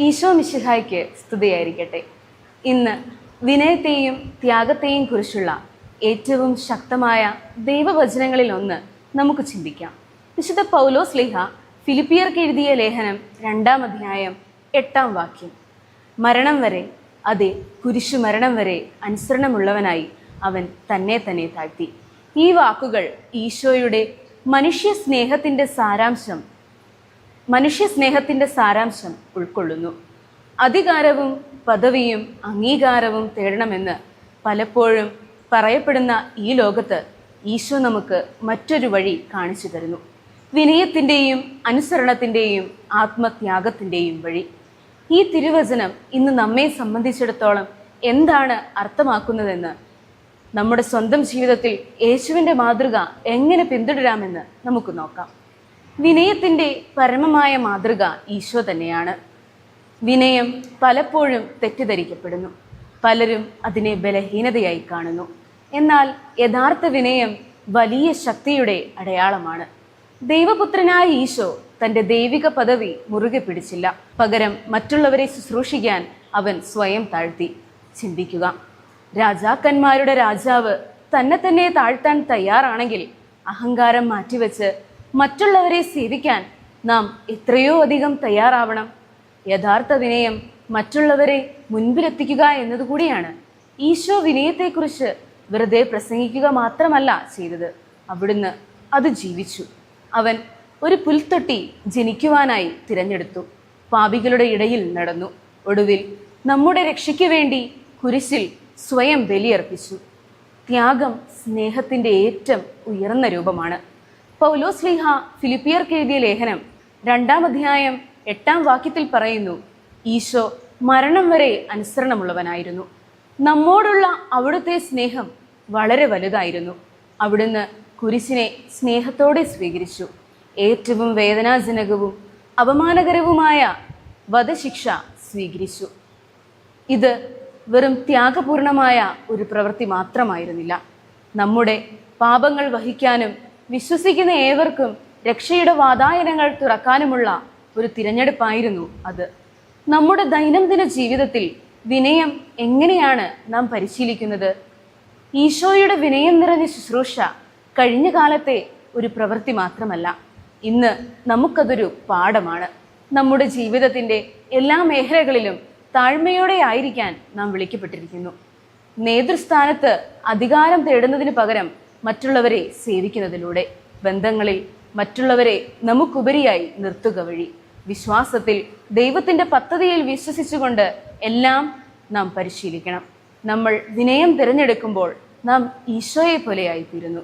ഈശോ മിശിഹായ്ക്ക് സ്തുതിയായിരിക്കട്ടെ. ഇന്ന് വിനയത്തെയും ത്യാഗത്തെയും കുറിച്ചുള്ള ഏറ്റവും ശക്തമായ ദൈവവചനങ്ങളിൽ ഒന്ന് നമുക്ക് ചിന്തിക്കാം. വിശുദ്ധ പൗലോസ് ശ്ലീഹ ഫിലിപ്പിയർക്ക് എഴുതിയ ലേഖനം 2-ാം അധ്യായം 8-ാം വാക്യം. മരണം വരെ, അതെ കുരിശു മരണം വരെ അനുസരണമുള്ളവനായി അവൻ തന്നെ താഴ്ത്തി. ഈ വാക്കുകൾ ഈശോയുടെ മനുഷ്യ സ്നേഹത്തിൻ്റെ സാരാംശം ഉൾക്കൊള്ളുന്നു. അധികാരവും പദവിയും അംഗീകാരവും തേടണമെന്ന് പലപ്പോഴും പറയപ്പെടുന്ന ഈ ലോകത്ത് ഈശോ നമുക്ക് മറ്റൊരു വഴി കാണിച്ചു തരുന്നു. വിനയത്തിൻ്റെയും അനുസരണത്തിൻ്റെയും ആത്മത്യാഗത്തിൻ്റെയും വഴി. ഈ തിരുവചനം ഇന്ന് നമ്മെ സംബന്ധിച്ചിടത്തോളം എന്താണ് അർത്ഥമാക്കുന്നതെന്ന്, നമ്മുടെ സ്വന്തം ജീവിതത്തിൽ യേശുവിൻ്റെ മാതൃക എങ്ങനെ പിന്തുടരാമെന്ന് നമുക്ക് നോക്കാം. വിനയത്തിൻ്റെ പരമമായ മാതൃക ഈശോ തന്നെയാണ്. വിനയം പലപ്പോഴും തെറ്റിദ്ധരിക്കപ്പെടുന്നു. പലരും അതിനെ ബലഹീനതയായി കാണുന്നു. എന്നാൽ യഥാർത്ഥ വിനയം വലിയ ശക്തിയുടെ അടയാളമാണ്. ദൈവപുത്രനായ ഈശോ തൻ്റെ ദൈവിക പദവി മുറുകെ പിടിച്ചില്ല. പകരം മറ്റുള്ളവരെ ശുശ്രൂഷിക്കാൻ അവൻ സ്വയം താഴ്ത്തി. ചിന്തിക്കുക, രാജാക്കന്മാരുടെ രാജാവ് തന്നെ താഴ്ത്താൻ തയ്യാറാണെങ്കിൽ അഹങ്കാരം മാറ്റിവെച്ച് മറ്റുള്ളവരെ സേവിക്കാൻ നാം എത്രയോ അധികം തയ്യാറാവണം. യഥാർത്ഥ വിനയം മറ്റുള്ളവരെ മുൻപിലെത്തിക്കുക എന്നതുകൂടിയാണ്. ഈശോ വിനയത്തെക്കുറിച്ച് വെറുതെ പ്രസംഗിക്കുക മാത്രമല്ല ചെയ്തത്, അവിടുന്ന് അത് ജീവിച്ചു. അവൻ ഒരു പുൽത്തൊട്ടി ജനിക്കുവാനായി തിരഞ്ഞെടുത്തു. പാപികളുടെ ഇടയിൽ നടന്നു. ഒടുവിൽ നമ്മുടെ രക്ഷയ്ക്ക് വേണ്ടി കുരിശിൽ സ്വയം ബലിയർപ്പിച്ചു. ത്യാഗം സ്നേഹത്തിൻ്റെ ഏറ്റവും ഉയർന്ന രൂപമാണ്. പൗലോസ് ശ്ലീഹ ഫിലിപ്പിയർക്ക് എഴുതിയ ലേഖനം 2-ാം അധ്യായം 8-ാം വാക്യത്തിൽ പറയുന്നു, ഈശോ മരണം വരെ അനുസരണമുള്ളവനായിരുന്നു. നമ്മോടുള്ള അവിടുത്തെ സ്നേഹം വളരെ വലുതായിരുന്നു. അവിടുന്ന് കുരിശിനെ സ്നേഹത്തോടെ സ്വീകരിച്ചു. ഏറ്റവും വേദനാജനകവും അപമാനകരവുമായ വധശിക്ഷ സ്വീകരിച്ചു. ഇത് വെറും ത്യാഗപൂർണമായ ഒരു പ്രവൃത്തി മാത്രമായിരുന്നില്ല. നമ്മുടെ പാപങ്ങൾ വഹിക്കാനും വിശ്വസിക്കുന്ന ഏവർക്കും രക്ഷയുടെ വാതായനങ്ങൾ തുറക്കാനുമുള്ള ഒരു തിരഞ്ഞെടുപ്പായിരുന്നു അത്. നമ്മുടെ ദൈനംദിന ജീവിതത്തിൽ വിനയം എങ്ങനെയാണ് നാം പരിശീലിക്കുന്നത്? ഈശോയുടെ വിനയം നിറഞ്ഞ ശുശ്രൂഷ കഴിഞ്ഞ കാലത്തെ ഒരു പ്രവൃത്തി മാത്രമല്ല, ഇന്ന് നമുക്കതൊരു പാഠമാണ്. നമ്മുടെ ജീവിതത്തിൻ്റെ എല്ലാ മേഖലകളിലും താഴ്മയോടെ ആയിരിക്കാൻ നാം വിളിക്കപ്പെട്ടിരിക്കുന്നു. നേതൃസ്ഥാനത്ത് അധികാരം തേടുന്നതിന് പകരം മറ്റുള്ളവരെ സേവിക്കുന്നതിലൂടെ, ബന്ധങ്ങളിൽ മറ്റുള്ളവരെ നമുക്കുപരിയായി നിർത്തുക വഴി, വിശ്വാസത്തിൽ ദൈവത്തിൻ്റെ പദ്ധതിയിൽ വിശ്വസിച്ചുകൊണ്ട് എല്ലാം നാം പരിശീലിക്കണം. നമ്മൾ വിനയം തിരഞ്ഞെടുക്കുമ്പോൾ നാം ഈശോയെ പോലെയായിത്തീരുന്നു.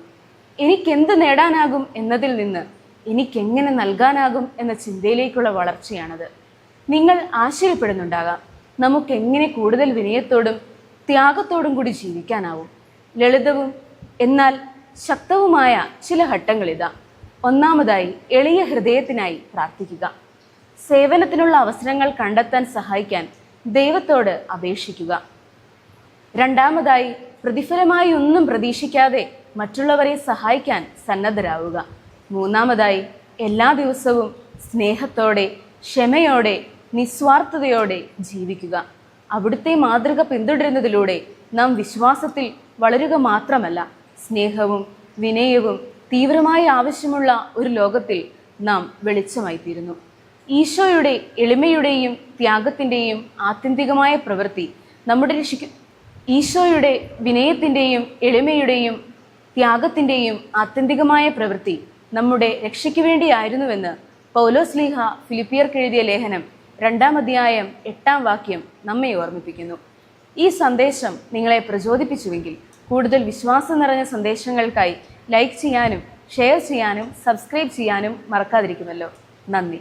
എനിക്കെന്ത് നേടാനാകും എന്നതിൽ നിന്ന് എനിക്കെങ്ങനെ നൽകാനാകും എന്ന ചിന്തയിലേക്കുള്ള വളർച്ചയാണത്. നിങ്ങൾ ആശ്ചര്യപ്പെടുന്നുണ്ടാകാം, നമുക്കെങ്ങനെ കൂടുതൽ വിനയത്തോടും ത്യാഗത്തോടും കൂടി ജീവിക്കാനാവും. ലളിതവും എന്നാൽ ശക്തവുമായ ചില ഘട്ടങ്ങളിതാ. ഒന്നാമതായി, എളിയ ഹൃദയത്തിനായി പ്രാർത്ഥിക്കുക. സേവനത്തിനുള്ള അവസരങ്ങൾ കണ്ടെത്താൻ സഹായിക്കാൻ ദൈവത്തോട് അപേക്ഷിക്കുക. രണ്ടാമതായി, പ്രതിഫലമായി ഒന്നും പ്രതീക്ഷിക്കാതെ മറ്റുള്ളവരെ സഹായിക്കാൻ സന്നദ്ധരാവുക. മൂന്നാമതായി, എല്ലാ ദിവസവും സ്നേഹത്തോടെ, ക്ഷമയോടെ, നിസ്വാർത്ഥതയോടെ ജീവിക്കുക. അവിടുത്തെ മാതൃക പിന്തുടരുന്നതിലൂടെ നാം വിശ്വാസത്തിൽ വളരുക മാത്രമല്ല, സ്നേഹവും വിനയവും തീവ്രമായി ആവശ്യമുള്ള ഒരു ലോകത്തിൽ നാം വെളിച്ചമായിത്തീരുന്നു. ഈശോയുടെ എളിമയുടെയും ത്യാഗത്തിൻ്റെയും ആത്യന്തികമായ പ്രവൃത്തി നമ്മുടെ ഈശോയുടെ വിനയത്തിൻ്റെയും എളിമയുടെയും ത്യാഗത്തിൻ്റെയും ആത്യന്തികമായ പ്രവൃത്തി നമ്മുടെ രക്ഷയ്ക്ക് വേണ്ടിയായിരുന്നുവെന്ന് പൗലോസ് ശ്ലീഹ ഫിലിപ്പിയർക്ക് എഴുതിയ ലേഖനം 2-ാം അധ്യായം 8-ാം വാക്യം നമ്മെ ഓർമ്മിപ്പിക്കുന്നു. ഈ സന്ദേശം നിങ്ങളെ പ്രചോദിപ്പിച്ചുവെങ്കിൽ കൂടുതൽ വിശ്വാസം നിറഞ്ഞ സന്ദേശങ്ങൾക്കായി ലൈക്ക് ചെയ്യാനും ഷെയർ ചെയ്യാനും സബ്സ്ക്രൈബ് ചെയ്യാനും മറക്കാതിരിക്കുമല്ലോ. നന്ദി.